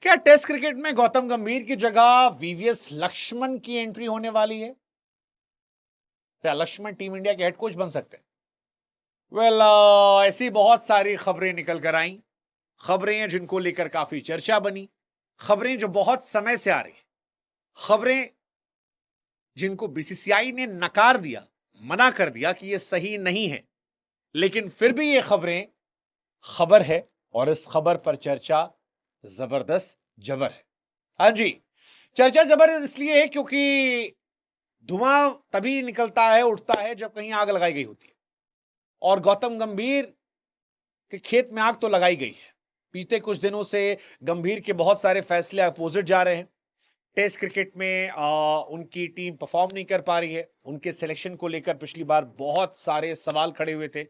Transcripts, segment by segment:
क्या test cricket में गौतम गंभीर की जगह वीवीएस लक्ष्मण की एंट्री होने वाली है? क्या लक्ष्मण टीम इंडिया के हेड कोच बन सकते हैं? ऐसी बहुत सारी खबरें निकल कर आई। खबरें हैं जिनको लेकर काफी चर्चा बनी, खबरें जो बहुत समय से आ रही, खबरें जिनको बीसीसीआई ने नकार दिया, मना कर दिया कि यह सही नहीं है, लेकिन फिर भी ये खबरें खबर है और इस खबर पर चर्चा जबरदस्त जबर है। हाँ जी, चर्चा जबरदस्त इसलिए है क्योंकि धुआं तभी निकलता है, उठता है जब कहीं आग लगाई गई होती है, और गौतम गंभीर के खेत में आग तो लगाई गई है। बीते कुछ दिनों से गंभीर के बहुत सारे फैसले अपोजिट जा रहे हैं। टेस्ट क्रिकेट में उनकी टीम परफॉर्म नहीं कर पा रही है। उनके सिलेक्शन को लेकर पिछली बार बहुत सारे सवाल खड़े हुए थे।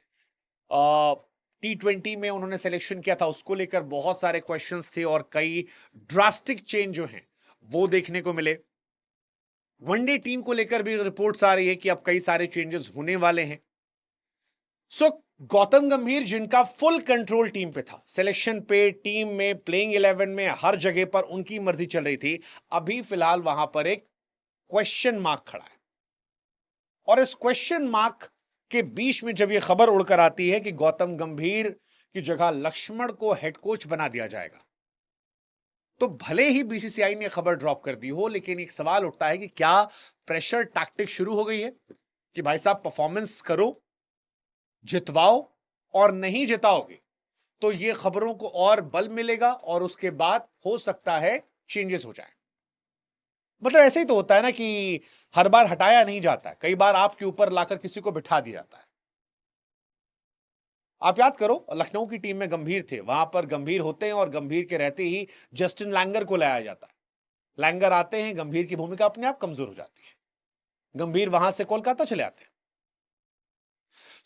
T20 में उन्होंने सिलेक्शन किया था, उसको लेकर बहुत सारे क्वेश्चंस थे और कई ड्रास्टिक चेंज जो हैं वो देखने को मिले। वनडे टीम को लेकर भी रिपोर्ट्स आ रही है कि अब कई सारे चेंजेस होने वाले हैं। गौतम गंभीर जिनका फुल कंट्रोल टीम पे था, सिलेक्शन पे, टीम में, प्लेइंग 11 में, हर जगह पर उनकी मर्जी चल रही थी, अभी फिलहाल वहां पर एक क्वेश्चन मार्क खड़ा है। और इस क्वेश्चन मार्क के बीच में जब यह खबर उड़कर आती है कि गौतम गंभीर की जगह लक्ष्मण को हेड कोच बना दिया जाएगा, तो भले ही बीसीसीआई ने खबर ड्रॉप कर दी हो, लेकिन एक सवाल उठता है कि क्या प्रेशर टैक्टिक शुरू हो गई है कि भाई साहब परफॉर्मेंस करो, जितवाओ, और नहीं जिताओगे तो ये खबरों को और बल मिलेगा और उसके बाद हो सकता है चेंजेस हो जाए। मतलब ऐसे ही तो होता है ना कि हर बार हटाया नहीं जाता है, कई बार आपके ऊपर लाकर किसी को बिठा दिया जाता है। आप याद करो, लखनऊ की टीम में गंभीर थे, वहां पर गंभीर होते हैं और गंभीर के रहते ही जस्टिन लैंगर को लाया जाता है। लैंगर आते हैं, गंभीर की भूमिका अपने आप कमजोर हो जाती है, गंभीर वहां से कोलकाता चले आते हैं।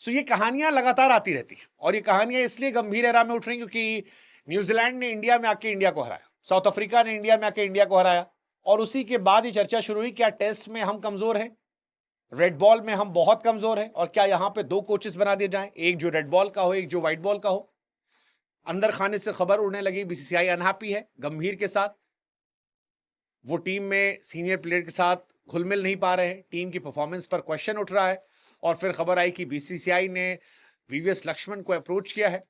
सो ये कहानियां लगातार आती रहती हैं, और ये कहानियां इसलिए गंभीर एरा में उठ रही क्योंकि न्यूजीलैंड ने इंडिया में आके इंडिया को हराया, साउथ अफ्रीका ने इंडिया में आके इंडिया को हराया, और उसी के बाद ये चर्चा शुरू हुई, क्या टेस्ट में हम कमजोर हैं, रेड बॉल में हम बहुत कमजोर हैं, और क्या यहां पे दो कोचेस बना दिए जाएं, एक जो रेड बॉल का हो, एक जो व्हाइट बॉल का हो। अंदर खाने से खबर उड़ने लगी, बीसीसीआई अनहैप्पी है गंभीर के साथ, वो टीम में सीनियर प्लेयर के साथ घुल मिल नहीं पा रहे हैं, टीम की परफॉर्मेंस पर क्वेश्चन उठ रहा है, और फिर खबर आई कि बीसीसीआई ने वीवीएस लक्ष्मण को अप्रोच किया है।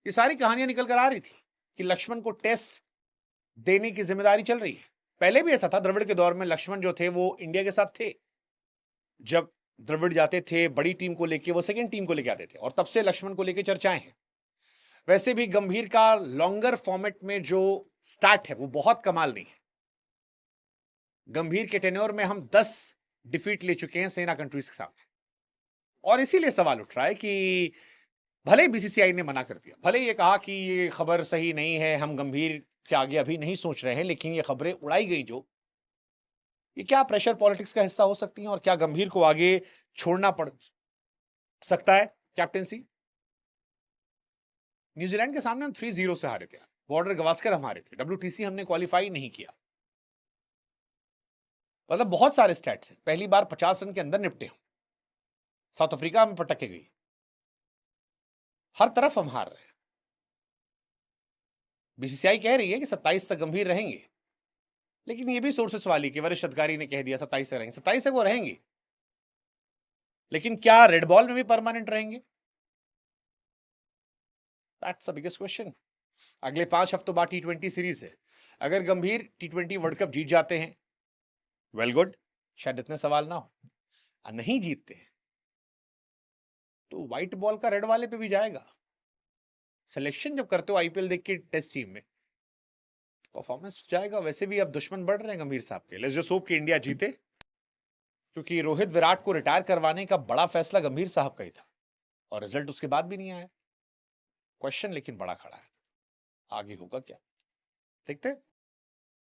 ये सारी कहानियां निकल कर आ रही थी कि लक्ष्मण को टेस्ट देने की जिम्मेदारी चल रही है। पहले भी ऐसा था, द्रविड़ के दौर में लक्ष्मण जो थे वो इंडिया के साथ थे। जब द्रविड़ जाते थे बड़ी टीम को लेके, वो सेकेंड टीम को लेके आते थे, और तब से लक्ष्मण को लेके चर्चाएं हैं। वैसे भी गंभीर का लॉन्गर फॉर्मेट में जो स्टार्ट है वो बहुत कमाल नहीं है। गंभीर के टेन्योर में हम 10 डिफीट ले चुके हैं सेना कंट्रीज के सामने, और इसीलिए सवाल उठ रहा है कि भले बीसीसीआई ने मना कर दिया, भले ये कहा कि ये खबर सही नहीं है, हम गंभीर के आगे अभी नहीं सोच रहे हैं, लेकिन ये खबरें उड़ाई गई जो, ये क्या प्रेशर पॉलिटिक्स का हिस्सा हो सकती हैं, और क्या गंभीर को आगे छोड़ना पड़ सकता है कैप्टेंसी? न्यूजीलैंड के सामने हम 3-0 से हारे थे, बॉर्डर गवास्कर हम हारे थे, WTC हमने क्वालिफाई नहीं किया। मतलब बहुत सारे स्टैट्स हैं, पहली बार 50 रन के अंदर निपटे हम, साउथ अफ्रीका में पटक के गई, हर तरफ हम हार रहे हैं। बीसीसीआई कह रही है कि 27 तक गंभीर रहेंगे, लेकिन ये भी सोर्सेस वाली कि वरिष्ठ अधिकारी ने कह दिया 27 से रहेंगे, 27 से वो रहेंगे, लेकिन क्या रेड बॉल में भी परमानेंट रहेंगे? That's the biggest question. अगले 5 हफ्तों बाद T20 सीरीज है, अगर गंभीर T20 वर्ल्ड कप जीत जाते हैं, वेल गुड, शायद इतने सवाल ना हो, नहीं जीतते हैं तो व्हाइट बॉल का रेड वाले पे भी जाएगा। सिलेक्शन जब करते हो आईपीएल देख के टेस्ट टीम में, परफॉर्मेंस जाएगा। वैसे भी अब दुश्मन बढ़ रहे हैं गंभीर साहब के, लेट्स जस्ट होप कि इंडिया जीते, क्योंकि रोहित विराट को रिटायर करवाने का बड़ा फैसला गंभीर साहब का ही था, और रिजल्ट उसके बाद भी नहीं आया। क्वेश्चन लेकिन बड़ा खड़ा है, आगे होगा क्या, देखते हैं।